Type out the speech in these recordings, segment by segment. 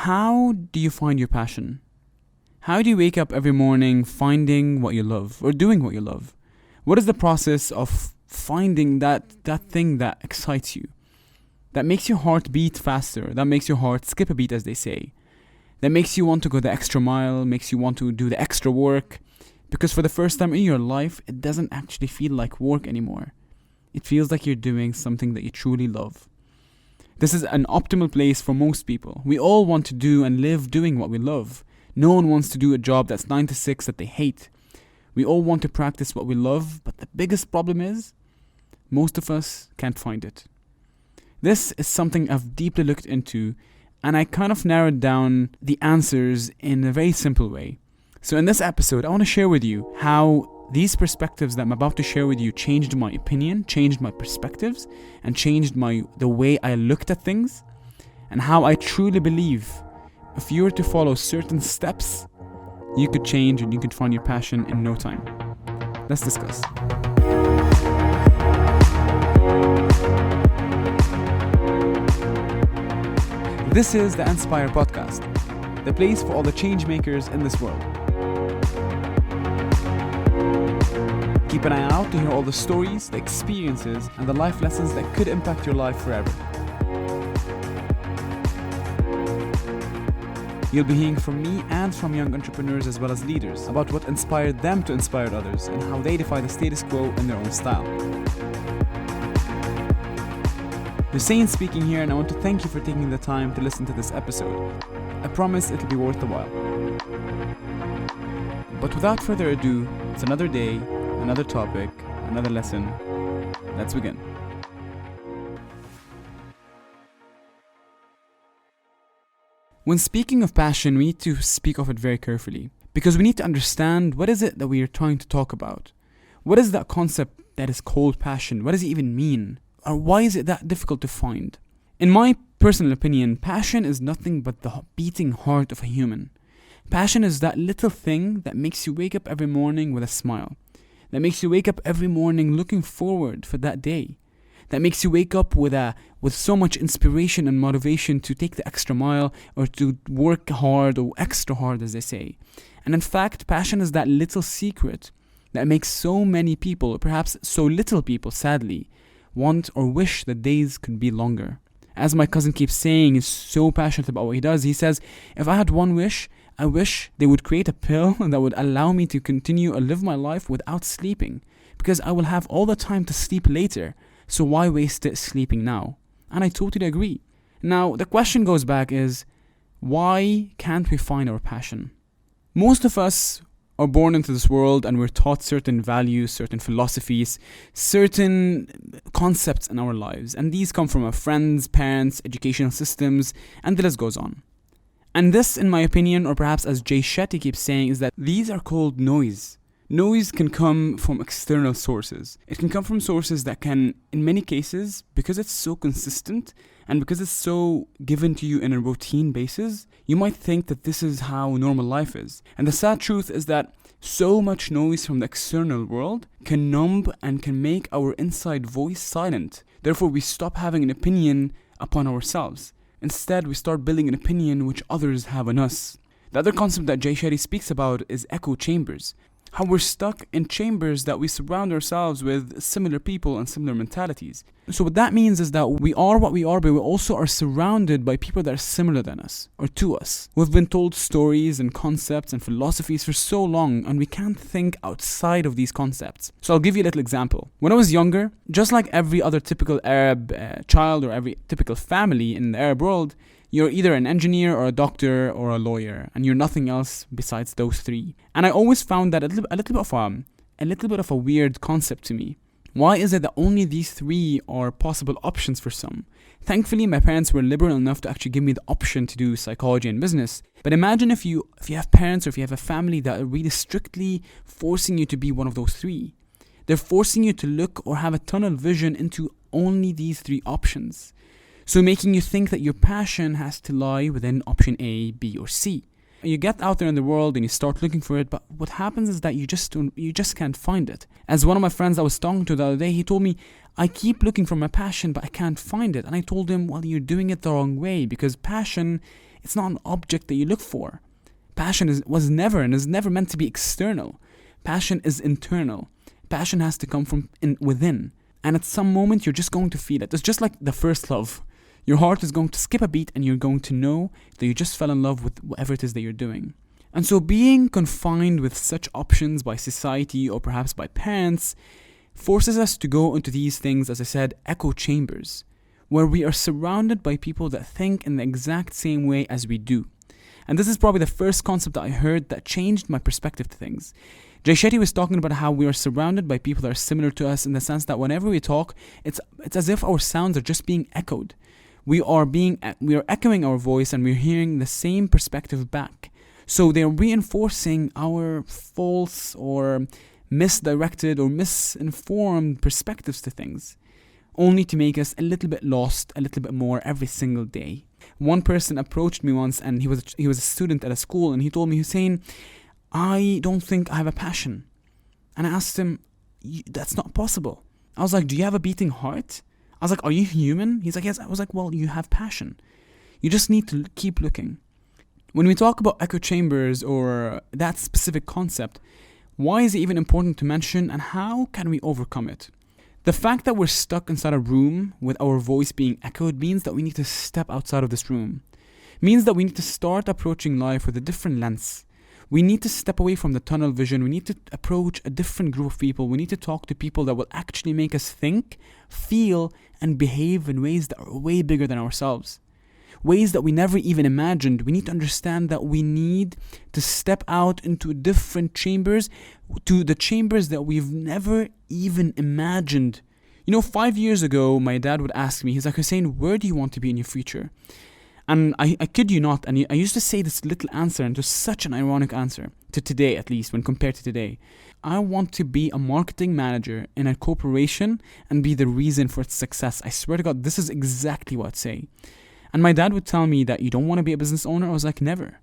how do you find your passion? How do you wake up every morning finding what you love or doing what you love? What is the process of finding that thing that excites you, that makes your heart beat faster, that makes your heart skip a beat, as they say, that makes you want to go the extra mile, makes you want to do the extra work? Because for the first time in your life, it doesn't actually feel like work anymore. It feels like you're doing something that you truly love. This is an optimal place for most people. We all want to do and live doing what we love. No one wants to do a job that's 9 to 6 that they hate. We all want to practice what we love, but the biggest problem is most of us can't find it. This is something I've deeply looked into, and I kind of narrowed down the answers in a very simple way. So in this episode, I want to share with you how these perspectives that I'm about to share with you changed my opinion, changed my perspectives, and changed the way I looked at things, and how I truly believe if you were to follow certain steps, you could change and you could find your passion in no time. Let's discuss. This is the Inspire Podcast, the place for all the change makers in this world. Keep an eye out to hear all the stories, the experiences, and the life lessons that could impact your life forever. You'll be hearing from me and from young entrepreneurs as well as leaders about what inspired them to inspire others and how they defy the status quo in their own style. Hussein speaking here, and I want to thank you for taking the time to listen to this episode. I promise it'll be worth the while. But without further ado, it's another day, another topic, another lesson. Let's begin. When speaking of passion, we need to speak of it very carefully, because we need to understand what is it that we are trying to talk about. What is that concept that is called passion? What does it even mean? Or why is it that difficult to find? In my personal opinion, passion is nothing but the beating heart of a human. Passion is that little thing that makes you wake up every morning with a smile, that makes you wake up every morning looking forward for that day, that makes you wake up with so much inspiration and motivation to take the extra mile or to work hard or extra hard, as they say. And in fact, passion is that little secret that makes so many people, or perhaps so little people, sadly, want or wish that days could be longer. As my cousin keeps saying, he's so passionate about what he does. He says, if I had one wish, I wish they would create a pill that would allow me to continue or live my life without sleeping, because I will have all the time to sleep later. So why waste it sleeping now? And I totally agree. Now, the question goes back is, why can't we find our passion? Most of us are born into this world and we're taught certain values, certain philosophies, certain concepts in our lives. And these come from our friends, parents, educational systems, and the list goes on. And this, in my opinion, or perhaps as Jay Shetty keeps saying, is that these are called noise. Noise can come from external sources. It can come from sources that can, in many cases, because it's so consistent and because it's so given to you in a routine basis, you might think that this is how normal life is. And the sad truth is that so much noise from the external world can numb and can make our inside voice silent. Therefore, we stop having an opinion upon ourselves. Instead, we start building an opinion which others have on us. The other concept that Jay Shetty speaks about is echo chambers. How we're stuck in chambers that we surround ourselves with similar people and similar mentalities. So what that means is that we are what we are, but we also are surrounded by people that are similar than us or to us. We've been told stories and concepts and philosophies for so long, and we can't think outside of these concepts. So I'll give you a little example. When I was younger, just like every other typical Arab child or every typical family in the Arab world, you're either an engineer or a doctor or a lawyer, and you're nothing else besides those three. And I always found that a little bit of a weird concept to me. Why is it that only these three are possible options for some? Thankfully, my parents were liberal enough to actually give me the option to do psychology and business. But imagine if you have parents or if you have a family that are really strictly forcing you to be one of those three. They're forcing you to look or have a tunnel vision into only these three options. So making you think that your passion has to lie within option A, B, or C. You get out there in the world and you start looking for it, but what happens is that you just can't find it. As one of my friends I was talking to the other day, he told me, I keep looking for my passion, but I can't find it. And I told him, well, you're doing it the wrong way, because passion It's not an object that you look for. Passion was never and is never meant to be external. Passion is internal. Passion has to come from within. And at some moment, you're just going to feel it. It's just like the first love. Your heart is going to skip a beat and you're going to know that you just fell in love with whatever it is that you're doing. And so being confined with such options by society or perhaps by parents forces us to go into these things, as I said, echo chambers, where we are surrounded by people that think in the exact same way as we do. And this is probably the first concept that I heard that changed my perspective to things. Jay Shetty was talking about how we are surrounded by people that are similar to us in the sense that whenever we talk, it's as if our sounds are just being echoed. We are echoing our voice and we're hearing the same perspective back. So they're reinforcing our false or misdirected or misinformed perspectives to things, only to make us a little bit lost, a little bit more every single day. One person approached me once, and he was a student at a school, and he told me, Hussein, I don't think I have a passion. And I asked him, that's not possible. I was like, do you have a beating heart? I was like, are you human? He's like, yes. I was like, well, you have passion. You just need to keep looking. When we talk about echo chambers or that specific concept, why is it even important to mention, and how can we overcome it? The fact that we're stuck inside a room with our voice being echoed means that we need to step outside of this room. Means that we need to start approaching life with a different lens. We need to step away from the tunnel vision. We need to approach a different group of people. We need to talk to people that will actually make us think, feel, and behave in ways that are way bigger than ourselves. Ways that we never even imagined. We need to understand that we need to step out into different chambers, to the chambers that we've never even imagined. 5 years ago, my dad would ask me, he's like, Hussein, where do you want to be in your future? And I kid you not, and I used to say this little answer, and just such an ironic answer, to today at least, when compared to today. I want to be a marketing manager in a corporation and be the reason for its success. I swear to God, this is exactly what I'd say. And my dad would tell me that you don't want to be a business owner. I was like, never.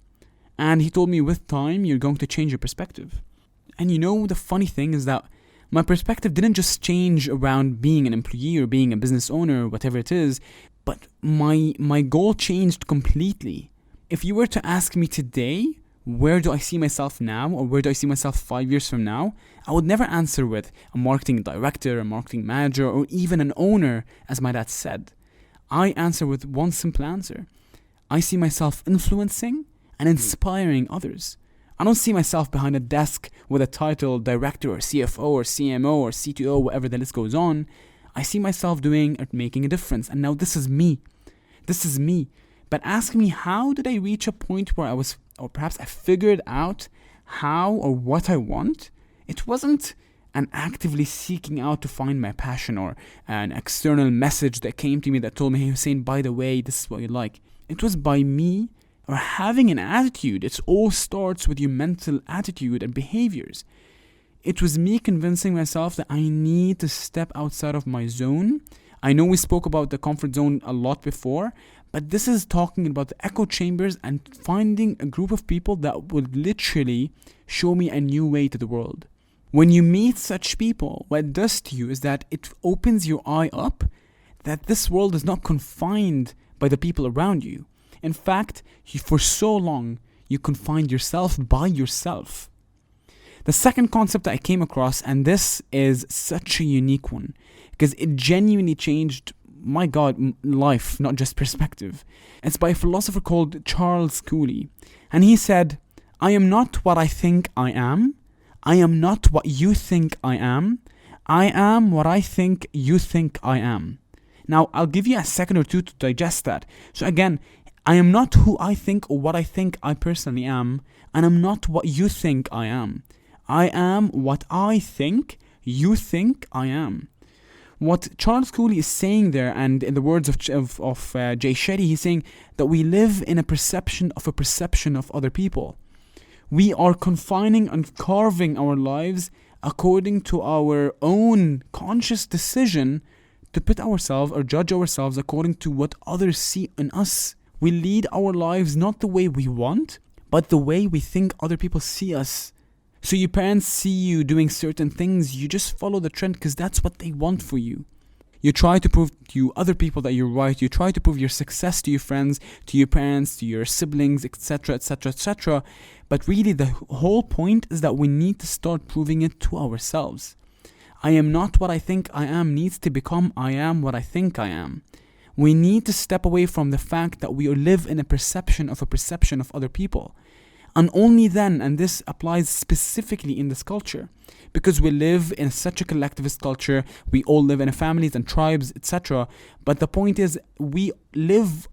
And he told me with time, you're going to change your perspective. And the funny thing is that my perspective didn't just change around being an employee or being a business owner or whatever it is, but my goal changed completely. If you were to ask me today, where do I see myself now, or where do I see myself 5 years from now, I would never answer with a marketing director, a marketing manager, or even an owner, as my dad said. I answer with one simple answer. I see myself influencing and inspiring others. I don't see myself behind a desk with a title, director or CFO or CMO or CTO, whatever the list goes on. I see myself doing or making a difference. And now this is me. This is me. But ask me, how did I reach a point where or perhaps I figured out how or what I want? It wasn't an actively seeking out to find my passion or an external message that came to me that told me, hey Hussein, by the way, this is what you like. It was by me or having an attitude. It all starts with your mental attitude and behaviors. It was me convincing myself that I need to step outside of my zone. I know we spoke about the comfort zone a lot before, but this is talking about the echo chambers and finding a group of people that would literally show me a new way to the world. When you meet such people, what it does to you is that it opens your eye up that this world is not confined by the people around you. In fact, for so long, you confined yourself by yourself. The second concept that I came across, and this is such a unique one, because it genuinely changed, my God, life, not just perspective. It's by a philosopher called Charles Cooley. And he said, I am not what I think I am. I am not what you think I am. I am what I think you think I am. Now, I'll give you a second or two to digest that. So again, I am not who I think or what I think I personally am, and I'm not what you think I am. I am what I think you think I am. What Charles Cooley is saying there, and in the words of Jay Shetty, he's saying that we live in a perception of other people. We are confining and carving our lives according to our own conscious decision to put ourselves or judge ourselves according to what others see in us. We lead our lives not the way we want, but the way we think other people see us. So your parents see you doing certain things, you just follow the trend because that's what they want for you. You try to prove to other people that you're right. You try to prove your success to your friends, to your parents, to your siblings, etc., etc., etc. But really, the whole point is that we need to start proving it to ourselves. I am not what I think I am needs to become I am what I think I am. We need to step away from the fact that we live in a perception of other people. And only then, and this applies specifically in this culture, because we live in such a collectivist culture, we all live in families and tribes, etc. But the point is, we live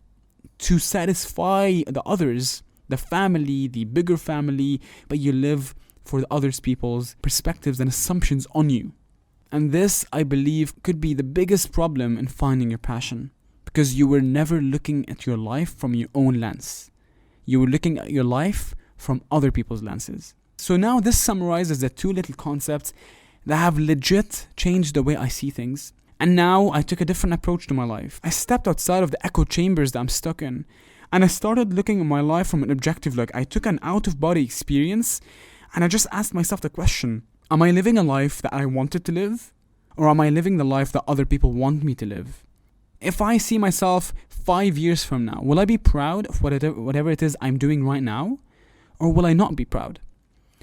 to satisfy the others, the family, the bigger family, but you live for the others people's perspectives and assumptions on you. And this, I believe, could be the biggest problem in finding your passion, because you were never looking at your life from your own lens. You were looking at your life from other people's lenses. So now this summarizes the two little concepts that have legit changed the way I see things. And now I took a different approach to my life. I stepped outside of the echo chambers that I'm stuck in, and I started looking at my life from an objective look. I took an out-of-body experience, and I just asked myself the question, am I living a life that I wanted to live? Or am I living the life that other people want me to live? If I see myself 5 years from now, will I be proud of whatever it is I'm doing right now? Or will I not be proud?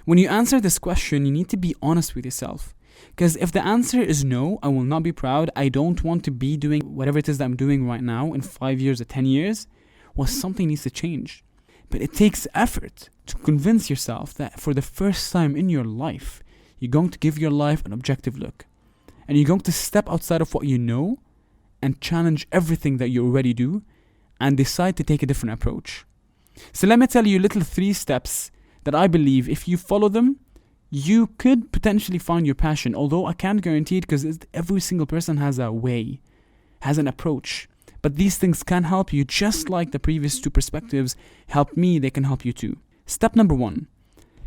When you answer this question, you need to be honest with yourself. Because if the answer is no, I will not be proud, I don't want to be doing whatever it is that I'm doing right now in 5 years or 10 years, well, something needs to change. But it takes effort to convince yourself that for the first time in your life, you're going to give your life an objective look. And you're going to step outside of what you know and challenge everything that you already do and decide to take a different approach. So let me tell you little 3 steps that I believe if you follow them, you could potentially find your passion. Although I can't guarantee it because every single person has a way, has an approach. But these things can help you just like the previous 2 perspectives helped me, they can help you too. Step number 1.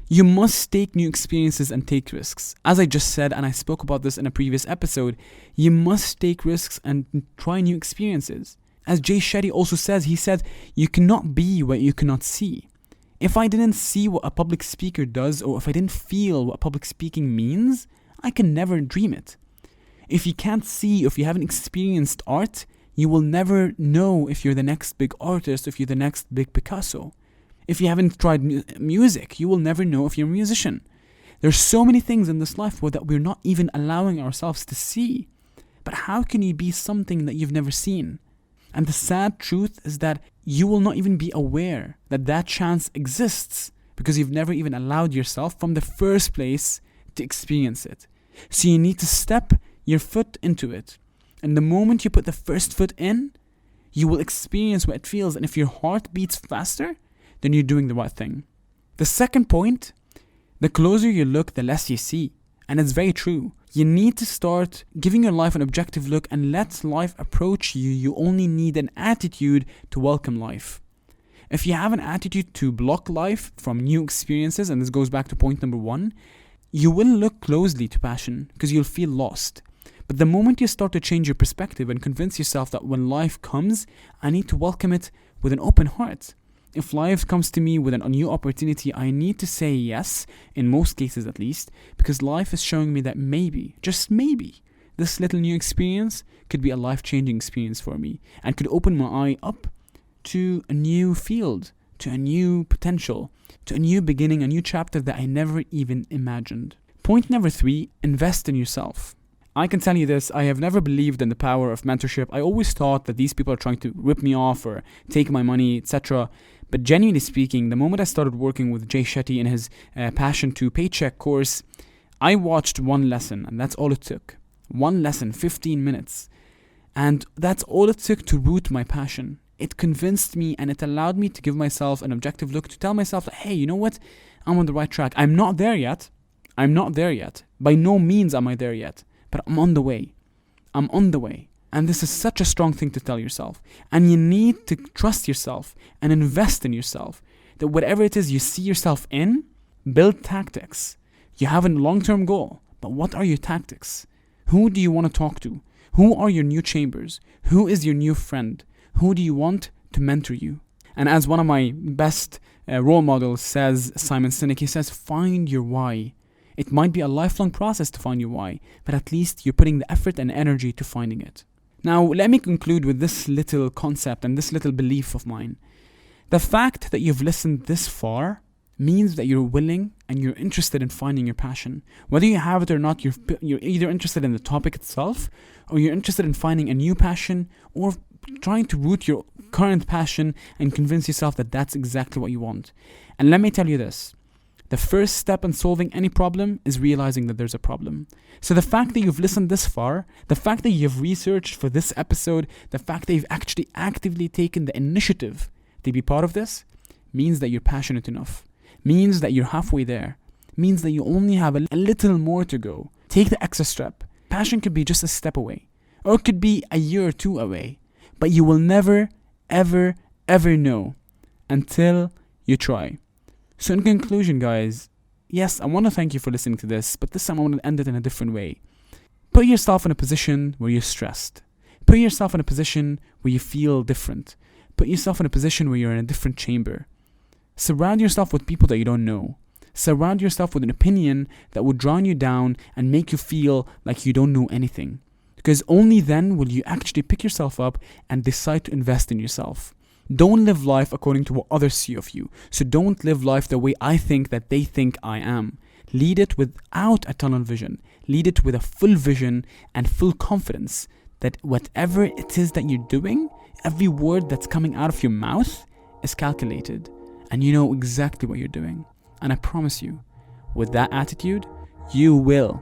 You must take new experiences and take risks. As I just said, and I spoke about this in a previous episode, you must take risks and try new experiences. As Jay Shetty also says, he said, you cannot be what you cannot see. If I didn't see what a public speaker does, or if I didn't feel what public speaking means, I can never dream it. If you can't see, if you haven't experienced art, you will never know if you're the next big artist, if you're the next big Picasso. If you haven't tried music, you will never know if you're a musician. There's so many things in this life that we're not even allowing ourselves to see. But how can you be something that you've never seen? And the sad truth is that you will not even be aware that that chance exists because you've never even allowed yourself from the first place to experience it. So you need to step your foot into it. And the moment you put the first foot in, you will experience what it feels. And if your heart beats faster, then you're doing the right thing. The second point, the closer you look, the less you see. And it's very true. You need to start giving your life an objective look and let life approach you. You only need an attitude to welcome life. If you have an attitude to block life from new experiences, and this goes back to point number 1, you will look closely to passion because you'll feel lost. But the moment you start to change your perspective and convince yourself that when life comes, I need to welcome it with an open heart. If life comes to me with a new opportunity, I need to say yes, in most cases at least, because life is showing me that maybe, just maybe, this little new experience could be a life-changing experience for me and could open my eye up to a new field, to a new potential, to a new beginning, a new chapter that I never even imagined. Point number 3, invest in yourself. I can tell you this, I have never believed in the power of mentorship. I always thought that these people are trying to rip me off or take my money, etc. But genuinely speaking, the moment I started working with Jay Shetty in his Passion to Paycheck course, I watched one lesson, and that's all it took. One lesson, 15 minutes. And that's all it took to root my passion. It convinced me and it allowed me to give myself an objective look, to tell myself that, hey, you know what? I'm on the right track. I'm not there yet. By no means am I there yet. But I'm on the way. And this is such a strong thing to tell yourself. And you need to trust yourself and invest in yourself. That whatever it is you see yourself in, build tactics. You have a long-term goal, but what are your tactics? Who do you want to talk to? Who are your new chambers? Who is your new friend? Who do you want to mentor you? And as one of my best role models says, Simon Sinek, he says, find your why. It might be a lifelong process to find your why, but at least you're putting the effort and energy to finding it. Now, let me conclude with this little concept and this little belief of mine. The fact that you've listened this far means that you're willing and you're interested in finding your passion. Whether you have it or not, you're either interested in the topic itself, or you're interested in finding a new passion, or trying to root your current passion and convince yourself that that's exactly what you want. And let me tell you this. The first step in solving any problem is realizing that there's a problem. So the fact that you've listened this far, the fact that you've researched for this episode, the fact that you've actually actively taken the initiative to be part of this, means that you're passionate enough, means that you're halfway there, means that you only have a little more to go. Take the extra step. Passion could be just a step away, or it could be a year or two away, but you will never, ever, ever know until you try. So in conclusion, guys, yes, I want to thank you for listening to this, but this time I want to end it in a different way. Put yourself in a position where you're stressed. Put yourself in a position where you feel different. Put yourself in a position where you're in a different chamber. Surround yourself with people that you don't know. Surround yourself with an opinion that will drown you down and make you feel like you don't know anything. Because only then will you actually pick yourself up and decide to invest in yourself. Don't live life according to what others see of you. So don't live life the way I think that they think I am. Lead it without a tunnel vision. Lead it with a full vision and full confidence that whatever it is that you're doing, every word that's coming out of your mouth is calculated. And you know exactly what you're doing. And I promise you, with that attitude, you will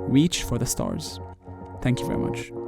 reach for the stars. Thank you very much.